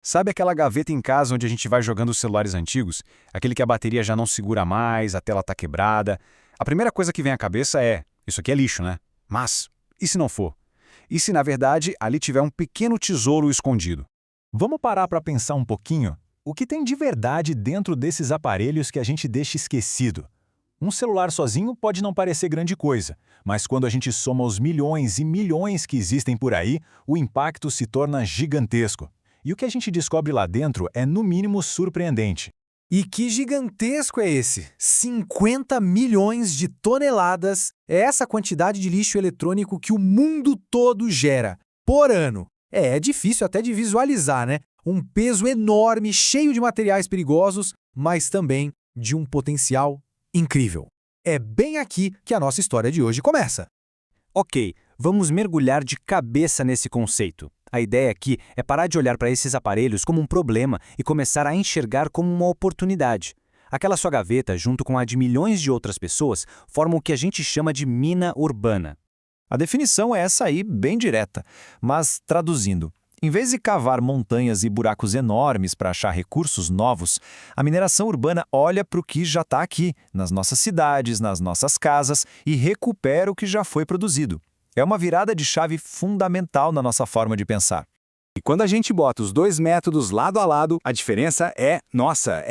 Sabe aquela gaveta em casa onde a gente vai jogando os celulares antigos? Aquele que a bateria já não segura mais, a tela tá quebrada. A primeira coisa que vem à cabeça é: isso aqui é lixo, né? Mas, e se não for? E se, na verdade, ali tiver um pequeno tesouro escondido? Vamos parar para pensar um pouquinho? O que tem de verdade dentro desses aparelhos que a gente deixa esquecido? Um celular sozinho pode não parecer grande coisa, mas quando a gente soma os milhões e milhões que existem por aí, o impacto se torna gigantesco. E o que a gente descobre lá dentro é, no mínimo, surpreendente. E que gigantesco é esse? 50 milhões de toneladas é essa quantidade de lixo eletrônico que o mundo todo gera, por ano. É difícil até de visualizar, né? Um peso enorme, cheio de materiais perigosos, mas também de um potencial incrível. É bem aqui que a nossa história de hoje começa. Ok, vamos mergulhar de cabeça nesse conceito. A ideia aqui é parar de olhar para esses aparelhos como um problema e começar a enxergar como uma oportunidade. Aquela sua gaveta, junto com a de milhões de outras pessoas, formam o que a gente chama de mina urbana. A definição é essa aí, bem direta. Mas, traduzindo, em vez de cavar montanhas e buracos enormes para achar recursos novos, a mineração urbana olha para o que já está aqui, nas nossas cidades, nas nossas casas, e recupera o que já foi produzido. É uma virada de chave fundamental na nossa forma de pensar. E quando a gente bota os dois métodos lado a lado, a diferença é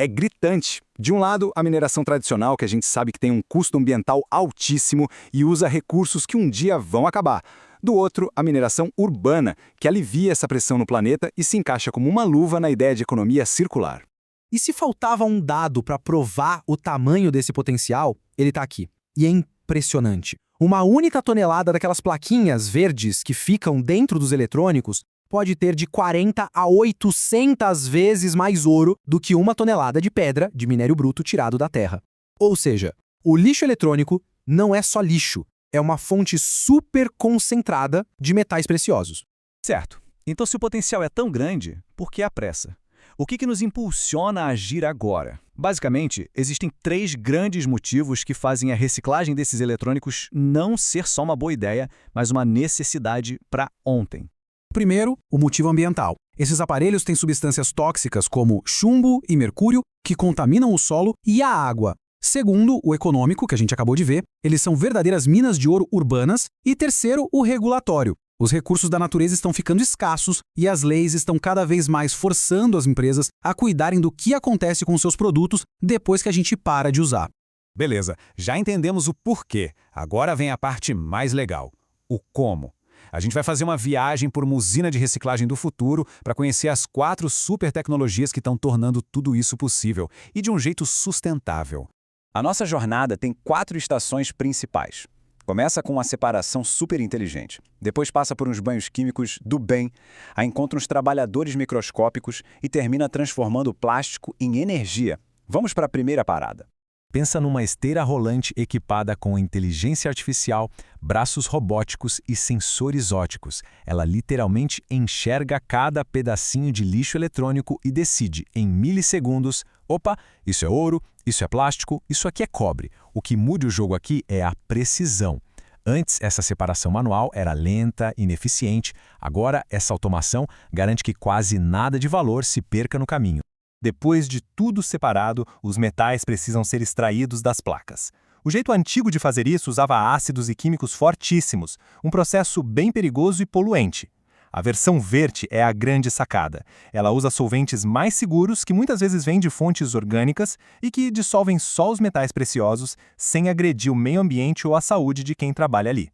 gritante. De um lado, a mineração tradicional, que a gente sabe que tem um custo ambiental altíssimo e usa recursos que um dia vão acabar. Do outro, a mineração urbana, que alivia essa pressão no planeta e se encaixa como uma luva na ideia de economia circular. E se faltava um dado para provar o tamanho desse potencial, ele está aqui. E é impressionante. Uma única tonelada daquelas plaquinhas verdes que ficam dentro dos eletrônicos pode ter de 40 a 800 vezes mais ouro do que uma tonelada de pedra de minério bruto tirado da terra. Ou seja, o lixo eletrônico não é só lixo, é uma fonte super concentrada de metais preciosos. Certo. Então, se o potencial é tão grande, por que a pressa? O que nos impulsiona a agir agora? Basicamente, existem 3 grandes motivos que fazem a reciclagem desses eletrônicos não ser só uma boa ideia, mas uma necessidade para ontem. Primeiro, o motivo ambiental. Esses aparelhos têm substâncias tóxicas como chumbo e mercúrio que contaminam o solo e a água. Segundo, o econômico, que a gente acabou de ver, eles são verdadeiras minas de ouro urbanas. E terceiro, o regulatório. Os recursos da natureza estão ficando escassos e as leis estão cada vez mais forçando as empresas a cuidarem do que acontece com seus produtos depois que a gente para de usar. Beleza, já entendemos o porquê. Agora vem a parte mais legal: o como. A gente vai fazer uma viagem por uma usina de reciclagem do futuro para conhecer as 4 super tecnologias que estão tornando tudo isso possível e de um jeito sustentável. A nossa jornada tem 4 estações principais. Começa com uma separação super inteligente. Depois passa por uns banhos químicos do bem, aí encontra uns trabalhadores microscópicos e termina transformando o plástico em energia. Vamos para a primeira parada. Pensa numa esteira rolante equipada com inteligência artificial, braços robóticos e sensores óticos. Ela literalmente enxerga cada pedacinho de lixo eletrônico e decide, em milissegundos: opa, isso é ouro, isso é plástico, isso aqui é cobre. O que muda o jogo aqui é a precisão. Antes, essa separação manual era lenta, ineficiente. Agora, essa automação garante que quase nada de valor se perca no caminho. Depois de tudo separado, os metais precisam ser extraídos das placas. O jeito antigo de fazer isso usava ácidos e químicos fortíssimos, um processo bem perigoso e poluente. A versão verde é a grande sacada. Ela usa solventes mais seguros que muitas vezes vêm de fontes orgânicas e que dissolvem só os metais preciosos sem agredir o meio ambiente ou a saúde de quem trabalha ali.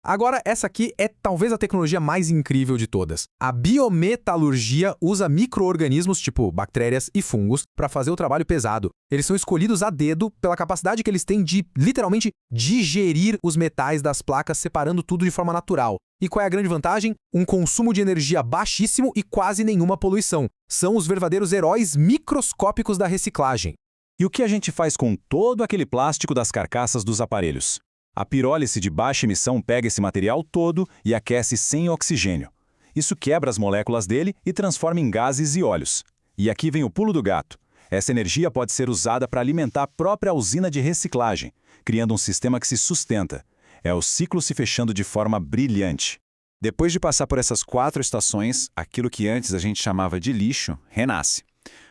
Agora, essa aqui é talvez a tecnologia mais incrível de todas. A biometalurgia usa micro-organismos, tipo bactérias e fungos, para fazer o trabalho pesado. Eles são escolhidos a dedo pela capacidade que eles têm de, literalmente, digerir os metais das placas, separando tudo de forma natural. E qual é a grande vantagem? Um consumo de energia baixíssimo e quase nenhuma poluição. São os verdadeiros heróis microscópicos da reciclagem. E o que a gente faz com todo aquele plástico das carcaças dos aparelhos? A pirólise de baixa emissão pega esse material todo e aquece sem oxigênio. Isso quebra as moléculas dele e transforma em gases e óleos. E aqui vem o pulo do gato. Essa energia pode ser usada para alimentar a própria usina de reciclagem, criando um sistema que se sustenta. É o ciclo se fechando de forma brilhante. Depois de passar por essas 4 estações, aquilo que antes a gente chamava de lixo renasce.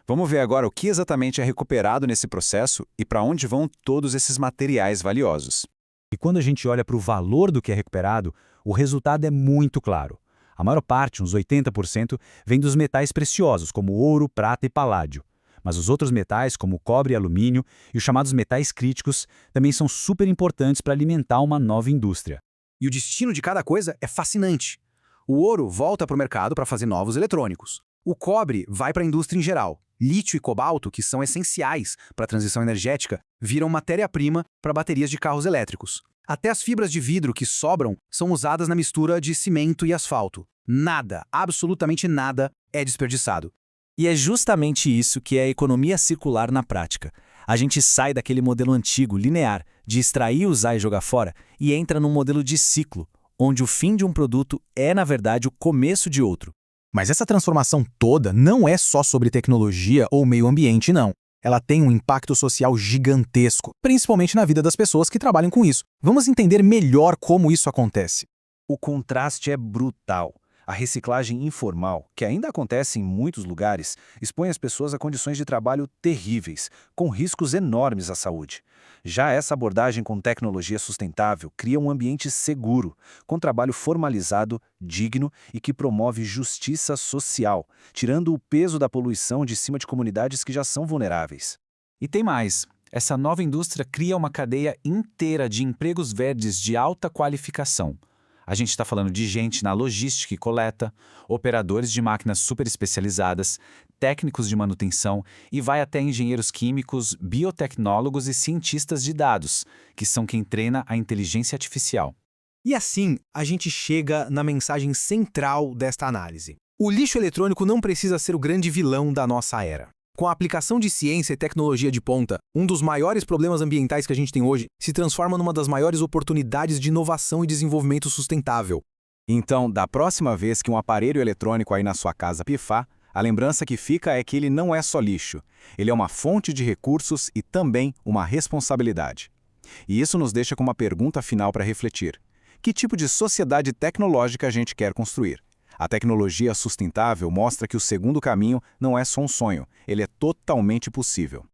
Vamos ver agora o que exatamente é recuperado nesse processo e para onde vão todos esses materiais valiosos. E quando a gente olha para o valor do que é recuperado, o resultado é muito claro. A maior parte, uns 80%, vem dos metais preciosos, como ouro, prata e paládio. Mas os outros metais, como cobre e alumínio, e os chamados metais críticos, também são super importantes para alimentar uma nova indústria. E o destino de cada coisa é fascinante. O ouro volta para o mercado para fazer novos eletrônicos. O cobre vai para a indústria em geral. Lítio e cobalto, que são essenciais para a transição energética, viram matéria-prima para baterias de carros elétricos. Até as fibras de vidro que sobram são usadas na mistura de cimento e asfalto. Nada, absolutamente nada, é desperdiçado. E é justamente isso que é a economia circular na prática. A gente sai daquele modelo antigo, linear, de extrair, usar e jogar fora, e entra num modelo de ciclo, onde o fim de um produto é, na verdade, o começo de outro. Mas essa transformação toda não é só sobre tecnologia ou meio ambiente, não. Ela tem um impacto social gigantesco, principalmente na vida das pessoas que trabalham com isso. Vamos entender melhor como isso acontece. O contraste é brutal. A reciclagem informal, que ainda acontece em muitos lugares, expõe as pessoas a condições de trabalho terríveis, com riscos enormes à saúde. Já essa abordagem com tecnologia sustentável cria um ambiente seguro, com trabalho formalizado, digno e que promove justiça social, tirando o peso da poluição de cima de comunidades que já são vulneráveis. E tem mais. Essa nova indústria cria uma cadeia inteira de empregos verdes de alta qualificação. A gente está falando de gente na logística e coleta, operadores de máquinas super especializadas, técnicos de manutenção e vai até engenheiros químicos, biotecnólogos e cientistas de dados, que são quem treina a inteligência artificial. E assim, a gente chega na mensagem central desta análise. O lixo eletrônico não precisa ser o grande vilão da nossa era. Com a aplicação de ciência e tecnologia de ponta, um dos maiores problemas ambientais que a gente tem hoje se transforma numa das maiores oportunidades de inovação e desenvolvimento sustentável. Então, da próxima vez que um aparelho eletrônico aí na sua casa pifar, a lembrança que fica é que ele não é só lixo. Ele é uma fonte de recursos e também uma responsabilidade. E isso nos deixa com uma pergunta final para refletir. Que tipo de sociedade tecnológica a gente quer construir? A tecnologia sustentável mostra que o segundo caminho não é só um sonho, ele é totalmente possível.